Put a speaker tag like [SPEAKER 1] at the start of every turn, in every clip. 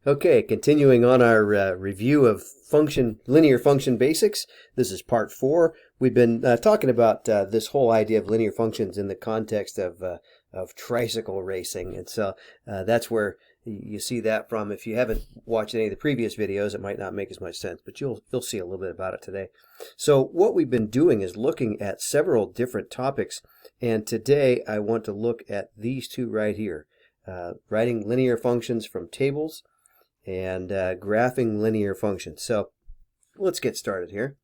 [SPEAKER 1] Okay, continuing on our review of linear function basics. This is part 4. We've been talking about this whole idea of linear functions in the context of tricycle racing, and so that's where you see that from. If you haven't watched any of the previous videos, it might not make as much sense, but you'll see a little bit about it today. So what we've been doing is looking at several different topics, and today I want to look at these two right here, writing linear functions from tables and graphing linear functions. So let's get started here.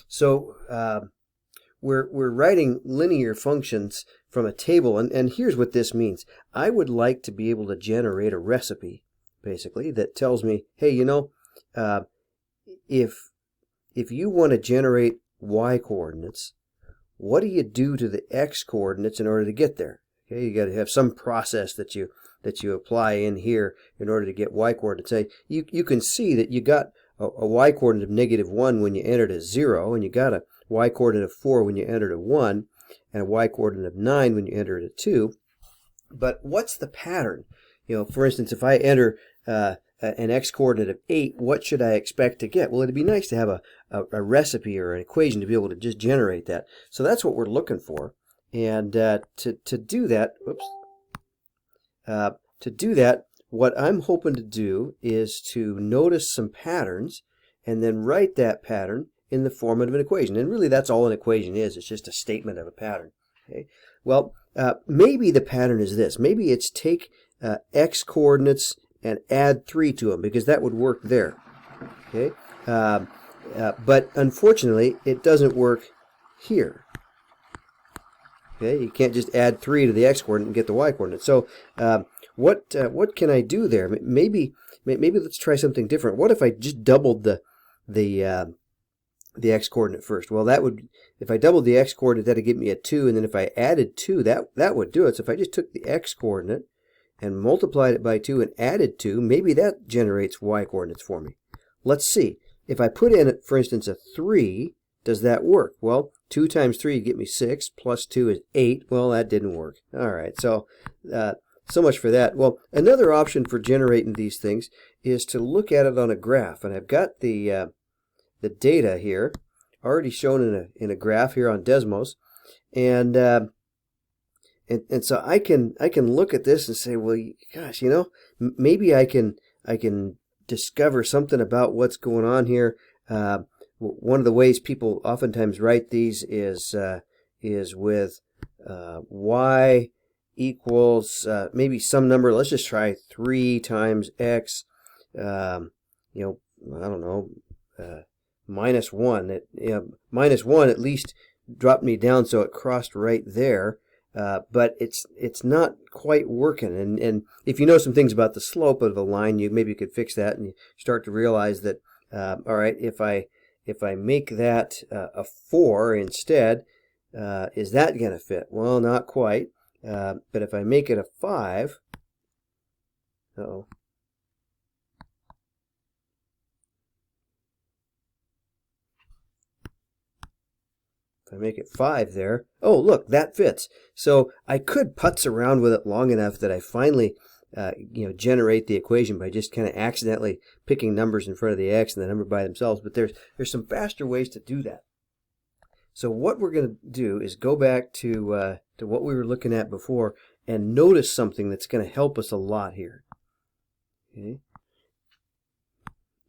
[SPEAKER 1] So we're writing linear functions from a table, and here's what this means. I would like to be able to generate a recipe, basically, that tells me, hey, you know, if you want to generate y coordinates, what do you do to the x coordinates in order to get there? Okay, you got to have some process that you apply in here in order to get y coordinates. Say you can see that you got a y coordinate of -1 when you entered a 0, and you got a y coordinate of 4 when you entered a 1, and a y coordinate of 9 when you entered a 2. But what's the pattern? You know, for instance, if I enter an x coordinate of 8, what should I expect to get? Well, it'd be nice to have a recipe or an equation to be able to just generate that. So that's what we're looking for. And to do that, what I'm hoping to do is to notice some patterns and then write that pattern in the form of an equation. And really, that's all an equation is. It's just a statement of a pattern. Okay. Well, maybe the pattern is this. Maybe it's take x coordinates and add 3 to them, because that would work there. Okay. But unfortunately, it doesn't work here. Okay, you can't just add 3 to the x coordinate and get the y coordinate. So what can I do there? Maybe let's try something different. What if I just doubled the x coordinate first? Well, that would, if I doubled the x coordinate, that'd give me a 2, and then if I added 2, that would do it. So if I just took the x coordinate and multiplied it by 2 and added 2, maybe that generates y coordinates for me. Let's see. If I put in, for instance, a 3, does that work? Well, 2 times 3 get me 6, plus 2 is 8. Well, that didn't work. All right, so so much for that. Well, another option for generating these things is to look at it on a graph, and I've got the data here already shown in a graph here on Desmos, and so I can look at this and say, well, gosh, you know, maybe I can discover something about what's going on here. One of the ways people oftentimes write these is with y equals maybe some number. Let's just try 3 times x. You know, I don't know, -1. -1 at least dropped me down, so it crossed right there. But it's not quite working. And if you know some things about the slope of the line, maybe you could fix that, and you start to realize that all right, if I make that a 4 instead, is that going to fit? Well, not quite. But if I make it a 5, uh-oh. If I make it 5 there, oh, look, that fits. So I could putz around with it long enough that I finally generate the equation by just kind of accidentally picking numbers in front of the x and the number by themselves. But there's some faster ways to do that. So what we're going to do is go back to what we were looking at before and notice something that's going to help us a lot here. Okay.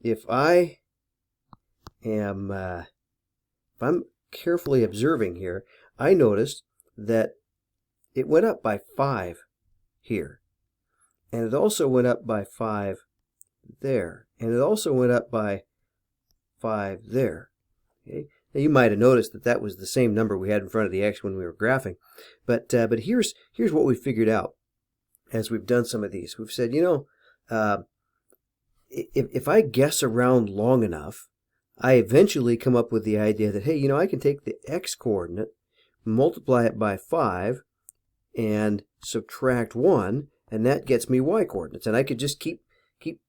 [SPEAKER 1] If I'm carefully observing here, I noticed that it went up by 5 here. And it also went up by 5 there. And it also went up by 5 there. Okay? Now you might have noticed that that was the same number we had in front of the x when we were graphing. But here's what we figured out as we've done some of these. We've said, you know, if I guess around long enough, I eventually come up with the idea that, hey, you know, I can take the x coordinate, multiply it by 5, and subtract 1, and that gets me y coordinates. And I could just keep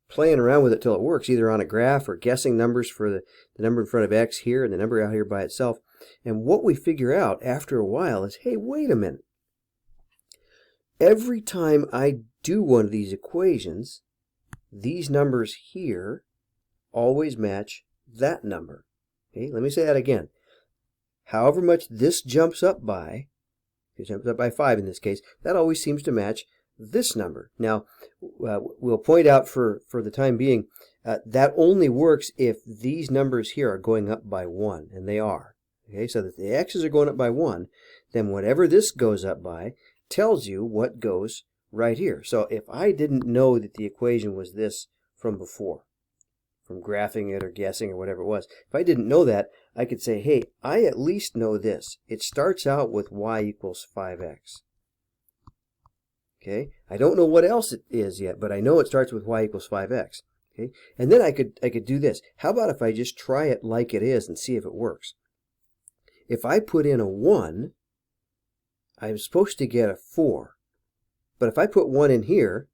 [SPEAKER 1] playing around with it till it works, either on a graph or guessing numbers for the number in front of x here and the number out here by itself. And what we figure out after a while is, hey, wait a minute. every time I do one of these equations, these numbers here always match that number. Okay, let me say that again. However much this jumps up by, it jumps up by 5 in this case, that always seems to match this number. Now, we'll point out for the time being, that only works if these numbers here are going up by 1, and they are. Okay, so that the x's are going up by 1, then whatever this goes up by tells you what goes right here. So if I didn't know that the equation was this from before, from graphing it or guessing or whatever it was, if I didn't know that, I could say, hey, I at least know this. It starts out with y equals 5x. Okay, I don't know what else it is yet, but I know it starts with y equals 5x. Okay, and then I could do this. How about if I just try it like it is and see if it works? If I put in a 1, I'm supposed to get a 4. But if I put 1 in here,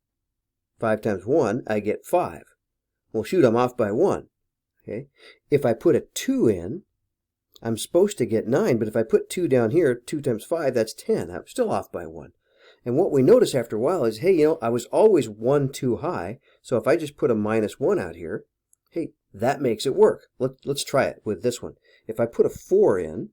[SPEAKER 1] 5 times 1, I get 5. Well, shoot, I'm off by 1. Okay, if I put a 2 in, I'm supposed to get 9, but if I put 2 down here, 2 times 5, that's 10. I'm still off by 1. And what we notice after a while is, hey, you know, I was always 1 too high, so if I just put a -1 out here, hey, that makes it work. Let's try it with this one. If I put a 4 in,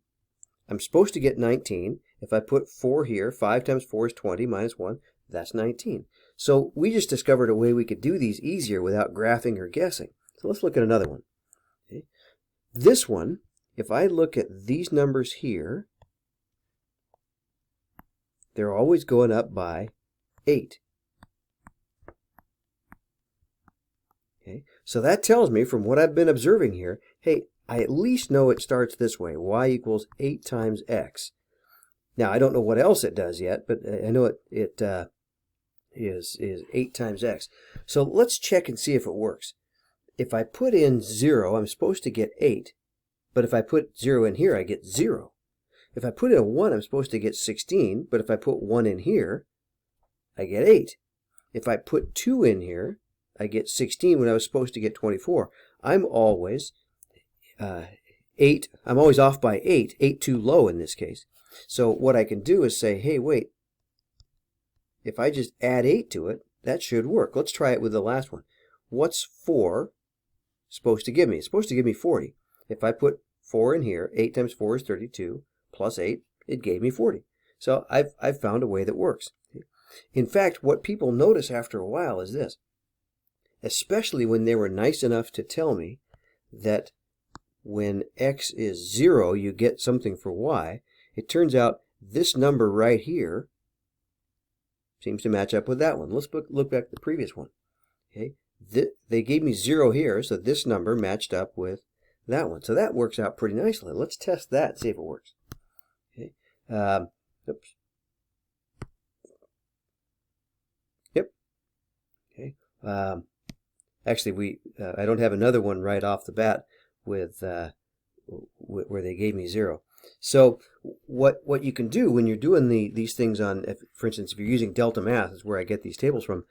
[SPEAKER 1] I'm supposed to get 19. If I put 4 here, 5 times 4 is 20, -1, that's 19. So we just discovered a way we could do these easier without graphing or guessing. So let's look at another one. Okay. This one, if I look at these numbers here, they're always going up by 8. Okay, so that tells me from what I've been observing here, hey, I at least know it starts this way, y equals 8 times x. Now, I don't know what else it does yet, but I know it is 8 times x. So let's check and see if it works. If I put in 0, I'm supposed to get 8, but if I put 0 in here, I get 0. If I put in a 1, I'm supposed to get 16, but if I put 1 in here, I get 8. If I put 2 in here, I get 16 when I was supposed to get 24. I'm always 8. I'm always off by 8. 8 too low in this case. So what I can do is say, hey, wait. If I just add 8 to it, that should work. Let's try it with the last one. What's 4 supposed to give me? It's supposed to give me 40. If I put 4 in here, 8 times 4 is 32. Plus 8, it gave me 40. So I've found a way that works. In fact, what people notice after a while is this. Especially when they were nice enough to tell me that when x is 0, you get something for y. It turns out this number right here seems to match up with that one. Let's look back at the previous one. Okay, they gave me 0 here, so this number matched up with that one. So that works out pretty nicely. Let's test that and see if it works. Okay. Oops. Yep. Okay. Actually, I don't have another one right off the bat with where they gave me 0. So what you can do when you're doing these things on, for instance, if you're using Delta Math, is where I get these tables from.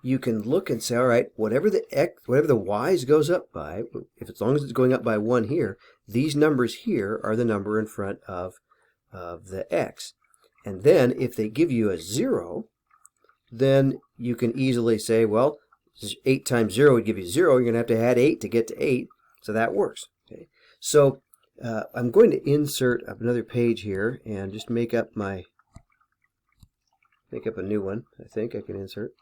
[SPEAKER 1] You can look and say, all right, whatever the y's goes up by, as long as it's going up by 1 here, these numbers here are the number in front of the x. And then if they give you a 0, then you can easily say, well, 8 times 0 would give you 0. You're going to have to add 8 to get to 8. So that works. Okay. So I'm going to insert another page here and just make up a new one. I think I can insert.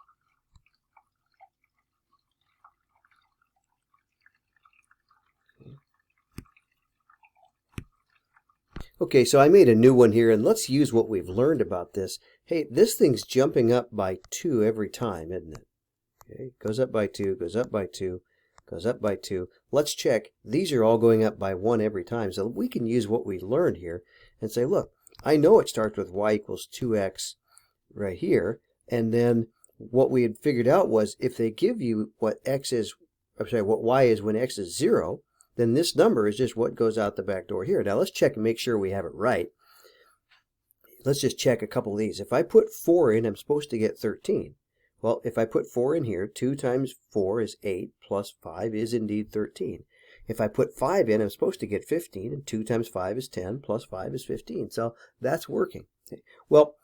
[SPEAKER 1] Okay, so I made a new one here, and let's use what we've learned about this. Hey, this thing's jumping up by 2 every time, isn't it? Okay, goes up by 2, goes up by 2, goes up by 2. Let's check. These are all going up by 1 every time, so we can use what we learned here and say, look, I know it starts with y equals 2x right here, and then what we had figured out was if they give you what y is when x is 0, then this number is just what goes out the back door here. Now let's check and make sure we have it right. Let's just check a couple of these. If I put 4 in, I'm supposed to get 13. Well, if I put 4 in here, 2 times 4 is 8, plus 5 is indeed 13. If I put 5 in, I'm supposed to get 15, and 2 times 5 is 10, plus 5 is 15. So that's working. Okay. Well,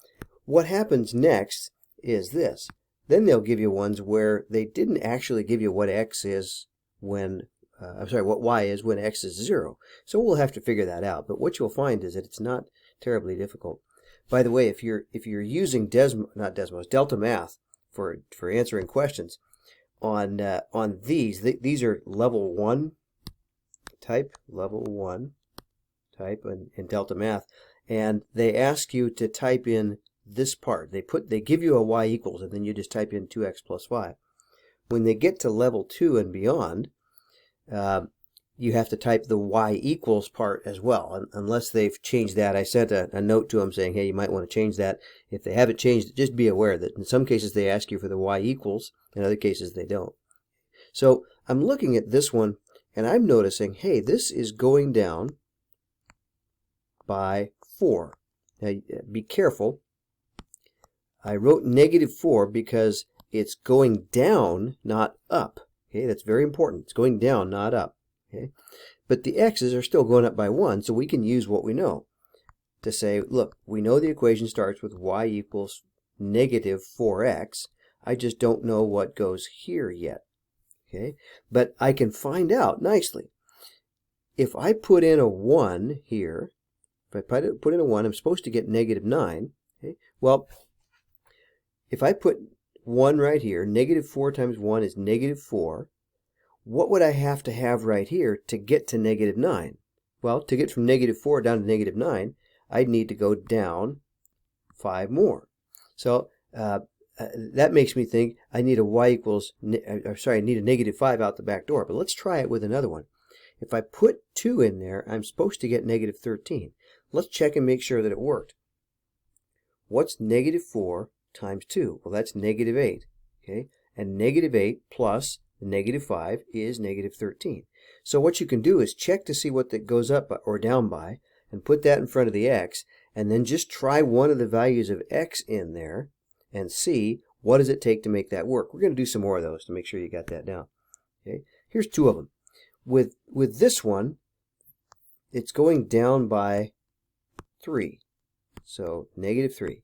[SPEAKER 1] what happens next is this. Then they'll give you ones where they didn't actually give you what x is when, what y is when x is 0. So we'll have to figure that out. But what you'll find is that it's not terribly difficult. By the way, if you're using Delta Math for answering questions on these are level 1 type, in Delta Math, and they ask you to type in this part. They give you a y equals, and then you just type in 2x plus 5. When they get to level 2 and beyond, you have to type the y equals part as well, unless they've changed that. I sent a note to them saying, hey, you might want to change that. If they haven't changed it, just be aware that in some cases they ask you for the y equals, in other cases they don't. So I'm looking at this one, and I'm noticing, hey, this is going down by 4. Now, be careful. I wrote -4 because it's going down, not up. Okay, that's very important. It's going down, not up. Okay, but the x's are still going up by 1, so we can use what we know to say, look, we know the equation starts with y equals -4x. I just don't know what goes here yet. Okay, but I can find out nicely. If I put in a 1 here, if I put in a 1, I'm supposed to get -9. Okay, well, if I put 1 right here, -4 times 1 is -4. What would I have to have right here to get to -9? Well, to get from -4 down to -9, I'd need to go down 5 more. So that makes me think I need a y equals, I need a -5 out the back door. But let's try it with another one. If I put 2 in there, I'm supposed to get -13. Let's check and make sure that it worked. What's -4 times 2? Well, that's -8. Okay, and -8 plus the -5 is -13. So what you can do is check to see what that goes up or down by, and put that in front of the x, and then just try one of the values of x in there, and see what does it take to make that work. We're going to do some more of those to make sure you got that down. Okay, here's 2 of them. With this one, it's going down by 3, so -3.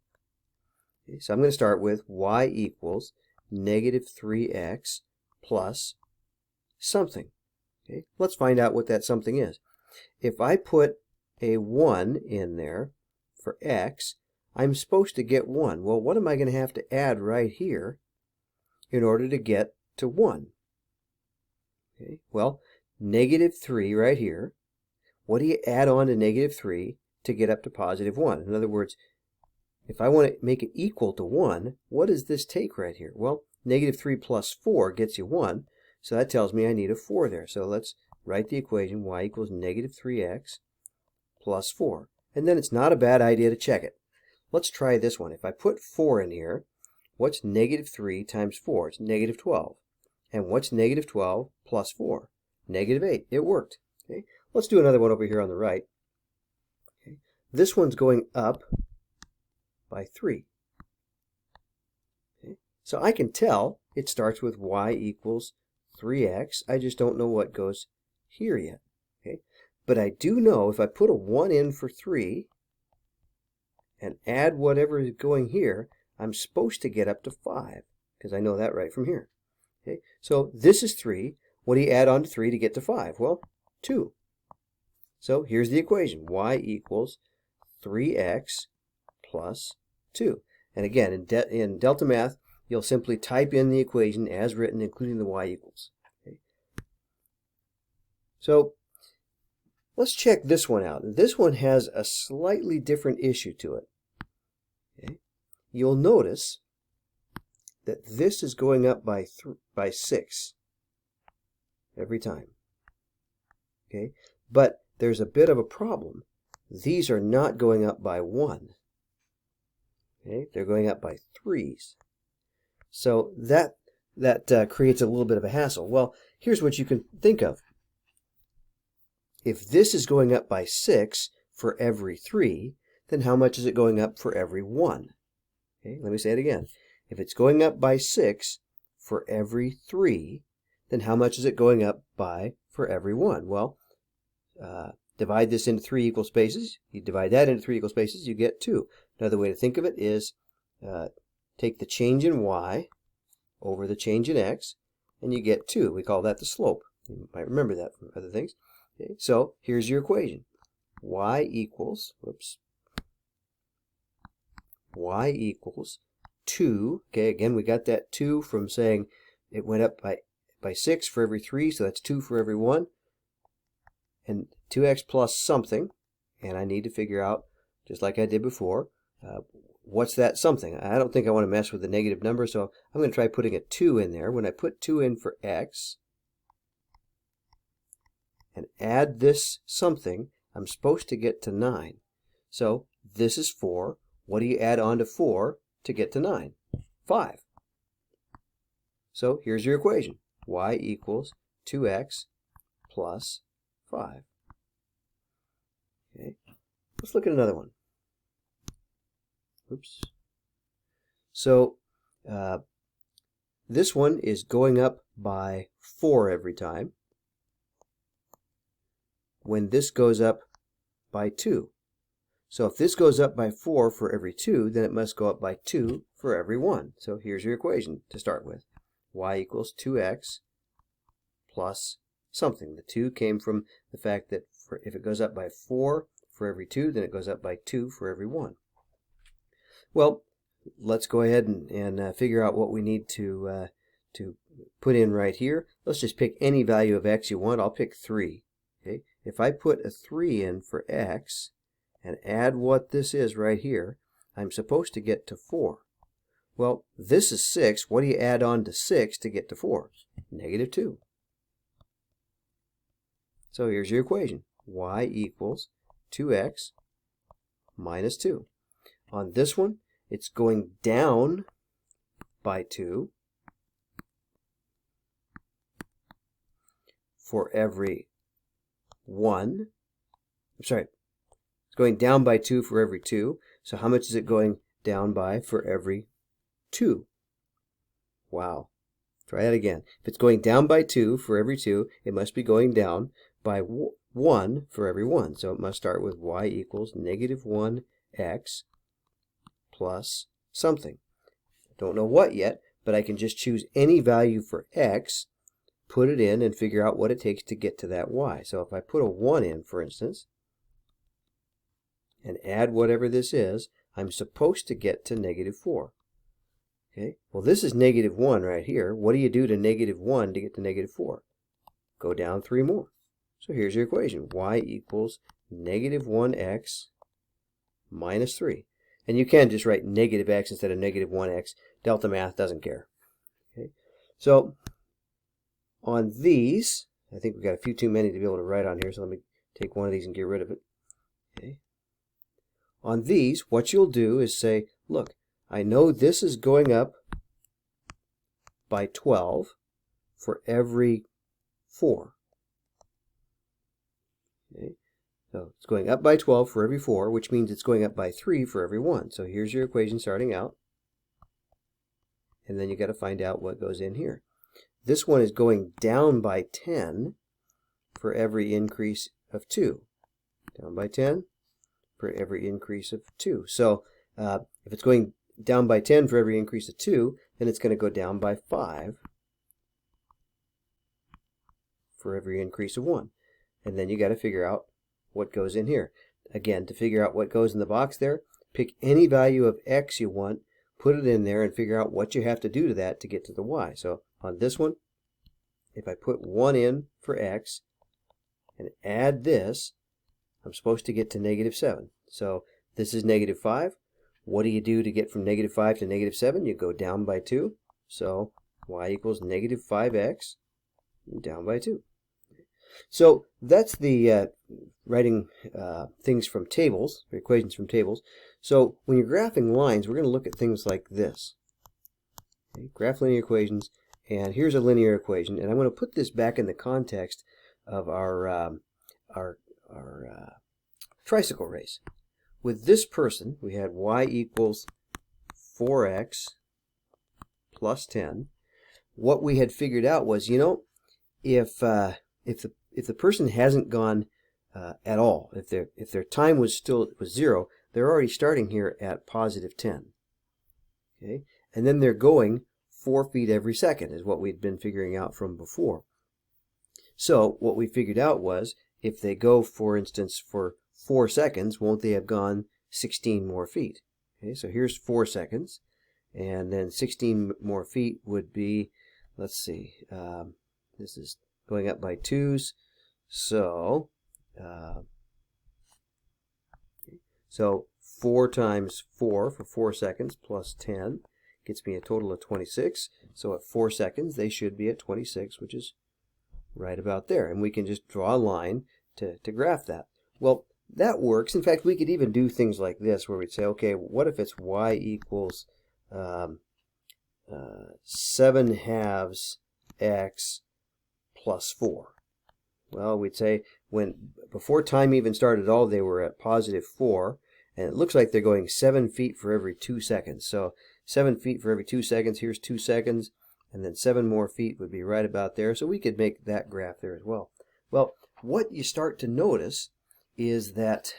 [SPEAKER 1] Okay, so I'm going to start with y equals -3x plus something. Okay, let's find out what that something is. If I put a 1 in there for x, I'm supposed to get 1. Well, what am I going to have to add right here in order to get to 1? Okay, well, -3 right here. What do you add on to -3 to get up to +1? In other words, if I want to make it equal to 1, what does this take right here? Well, -3 plus 4 gets you 1, so that tells me I need a 4 there. So let's write the equation, y equals -3x plus 4. And then it's not a bad idea to check it. Let's try this one. If I put 4 in here, what's -3 times 4? It's -12. And what's -12 plus 4? -8. It worked. Okay, let's do another one over here on the right. Okay, this one's going up by 3. Okay, so I can tell it starts with y equals 3x. I just don't know what goes here yet. Okay, but I do know if I put a 1 in for 3 and add whatever is going here, I'm supposed to get up to 5, because I know that right from here. Okay, so this is 3. What do you add on to 3 to get to 5? Well, 2. So here's the equation. Y equals 3x plus 2. And again, in Delta Math, you'll simply type in the equation as written, including the y equals. Okay. So let's check this one out. This one has a slightly different issue to it. Okay. You'll notice that this is going up by 6 every time. Okay, but there's a bit of a problem. These are not going up by 1. Okay, they're going up by 3s. So that creates a little bit of a hassle. Well, here's what you can think of. If this is going up by 6 for every 3, then how much is it going up for every 1? Okay, let me say it again. If it's going up by 6 for every 3, then how much is it going up by for every 1? Well, divide this into 3 equal spaces. You divide that into 3 equal spaces, you get 2. Another way to think of it is take the change in y over the change in x, and you get 2. We call that the slope. You might remember that from other things. Okay, so here's your equation. Y equals 2. Okay, again, we got that 2 from saying it went up by 6 for every 3, so that's 2 for every 1. And 2x plus something, and I need to figure out, just like I did before, what's that something? I don't think I want to mess with the negative number, so I'm going to try putting a 2 in there. When I put 2 in for x and add this something, I'm supposed to get to 9. So this is 4. What do you add on to 4 to get to 9? 5. So here's your equation. Y equals 2x plus 5. Okay, let's look at another one. Oops. So this one is going up by 4 every time, when this goes up by 2. So if this goes up by 4 for every 2, then it must go up by 2 for every 1. So here's your equation to start with. Y equals 2x plus something. The 2 came from the fact that if it goes up by 4 for every 2, then it goes up by 2 for every 1. Well, let's go ahead and figure out what we need to put in right here. Let's just pick any value of x you want. I'll pick 3. Okay? If I put a 3 in for x and add what this is right here, I'm supposed to get to 4. Well, this is 6. What do you add on to 6 to get to 4? Negative 2. So here's your equation. Y equals 2x minus 2. On this one, it's going down by 2 for every 1. I'm sorry, it's going down by 2 for every 2. So how much is it going down by for every 2? Wow. Try that again. If it's going down by 2 for every 2, it must be going down by 1 for every 1. So it must start with y equals negative 1x plus something. I don't know what yet, but I can just choose any value for x, put it in, and figure out what it takes to get to that y. So if I put a 1 in, for instance, and add whatever this is, I'm supposed to get to negative 4. Okay, well, this is negative 1 right here. What do you do to negative 1 to get to negative 4? Go down 3 more. So here's your equation. Y equals negative 1x minus 3. And you can just write negative x instead of negative 1x. Delta Math doesn't care. Okay, so on these, I think we've got a few too many to be able to write on here, so let me take one of these and get rid of it. Okay. On these, what you'll do is say, look, I know this is going up by 12 for every 4. Okay. So it's going up by 12 for every 4, which means it's going up by 3 for every 1. So here's your equation starting out. And then you got to find out what goes in here. This one is going down by 10 for every increase of 2. Down by 10 for every increase of 2. So if it's going down by 10 for every increase of 2, then it's going to go down by 5 for every increase of 1. And then you got to figure out what goes in here. Again, to figure out what goes in the box there, pick any value of x you want, put it in there, and figure out what you have to do to that to get to the y. So on this one, if I put 1 in for x and add this, I'm supposed to get to negative 7. So this is negative 5. What do you do to get from negative 5 to negative 7? You go down by 2. So y equals negative 5x down by 2. So that's the writing things from tables, equations from tables. So when you're graphing lines, we're going to look at things like this. Okay, graph linear equations, and here's a linear equation, and I'm going to put this back in the context of our tricycle race. With this person, we had y equals 4x plus 10. What we had figured out was, you know, if the person hasn't gone at all, if their time was 0, they're already starting here at positive 10. Okay, and then they're going 4 feet every second is what we'd been figuring out from before. So what we figured out was if they go, for instance, for 4 seconds, won't they have gone 16 more feet? Okay, so here's 4 seconds, and then 16 more feet would be, let's see, this is going up by 2's, so 4 times 4 for 4 seconds plus 10 gets me a total of 26. So at 4 seconds, they should be at 26, which is right about there. And we can just draw a line to graph that. Well, that works. In fact, we could even do things like this where we'd say, okay, what if it's y equals 7 halves x plus 4? Well, we'd say before time even started at all, they were at positive 4. And it looks like they're going 7 feet for every 2 seconds. So 7 feet for every 2 seconds, here's 2 seconds, and then 7 more feet would be right about there. So we could make that graph there as well. Well, what you start to notice is that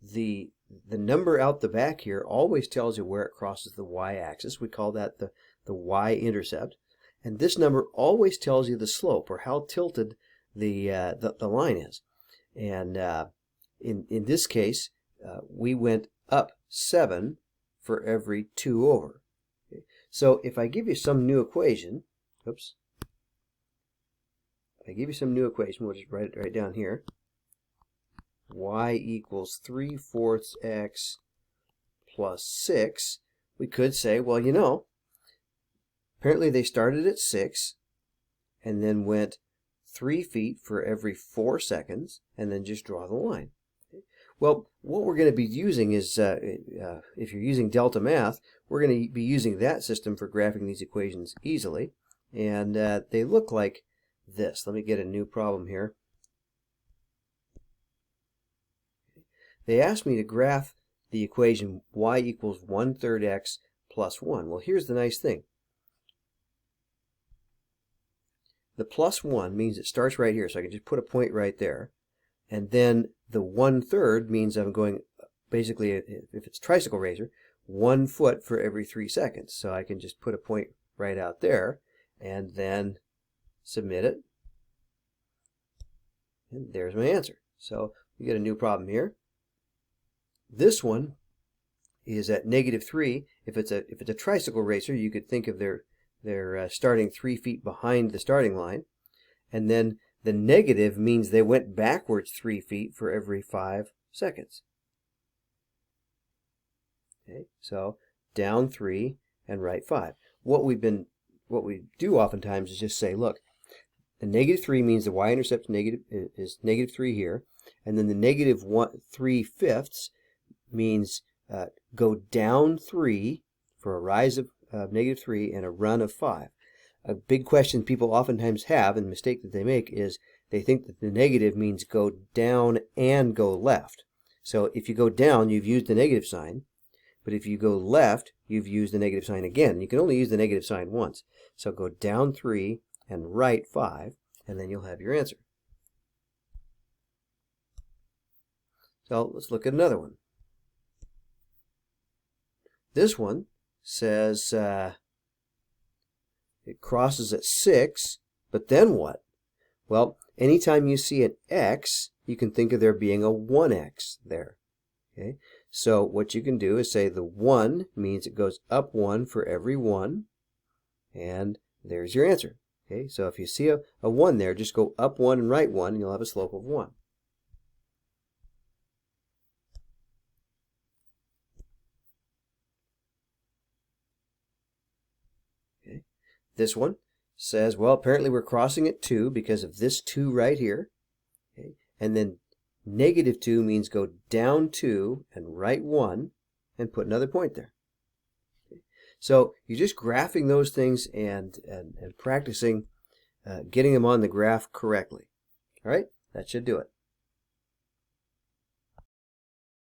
[SPEAKER 1] the number out the back here always tells you where it crosses the y-axis. We call that the y-intercept. And this number always tells you the slope, or how tilted the line is. And in this case, we went up 7 for every 2 over. Okay. So if I give you some new equation, oops, if I give you some new equation, we'll just write it right down here. Y equals 3/4 x plus 6. We could say, well, you know, apparently they started at 6 and then went 3 feet for every 4 seconds and then just draw the line. Well, what we're going to be using is, if you're using Delta Math, we're going to be using that system for graphing these equations easily. And they look like this. Let me get a new problem here. They asked me to graph the equation y equals 1/3 x plus 1. Well, here's the nice thing. The plus 1 means it starts right here, so I can just put a point right there. And then the 1/3 means I'm going, basically, if it's tricycle racer, 1 foot for every 3 seconds. So I can just put a point right out there and then submit it. And there's my answer. So we get a new problem here. This one is at -3. If it's a tricycle racer, you could think of their starting 3 feet behind the starting line. And then the negative means they went backwards 3 feet for every 5 seconds. Okay, so down 3 and right 5. What we do oftentimes is just say, look, the -3 means the y-intercept is -3 here, and then the -3/5 means go down 3 for a rise of -3 and a run of 5. A big question people oftentimes have, and mistake that they make, is they think that the negative means go down and go left. So if you go down, you've used the negative sign, but if you go left, you've used the negative sign again. You can only use the negative sign once. So go down 3 and right 5, and then you'll have your answer. So let's look at another one. This one says it crosses at 6, but then what? Well, anytime you see an x, you can think of there being a 1x there. Okay, so what you can do is say the 1 means it goes up 1 for every 1, and there's your answer. Okay, so if you see a 1 there, just go up 1 and right 1, and you'll have a slope of 1. Okay, this one says, well, apparently we're crossing at 2 because of this 2 right here. Okay, and then -2 means go down 2 and right 1 and put another point there. Okay, so you're just graphing those things and practicing getting them on the graph correctly. All right, that should do it.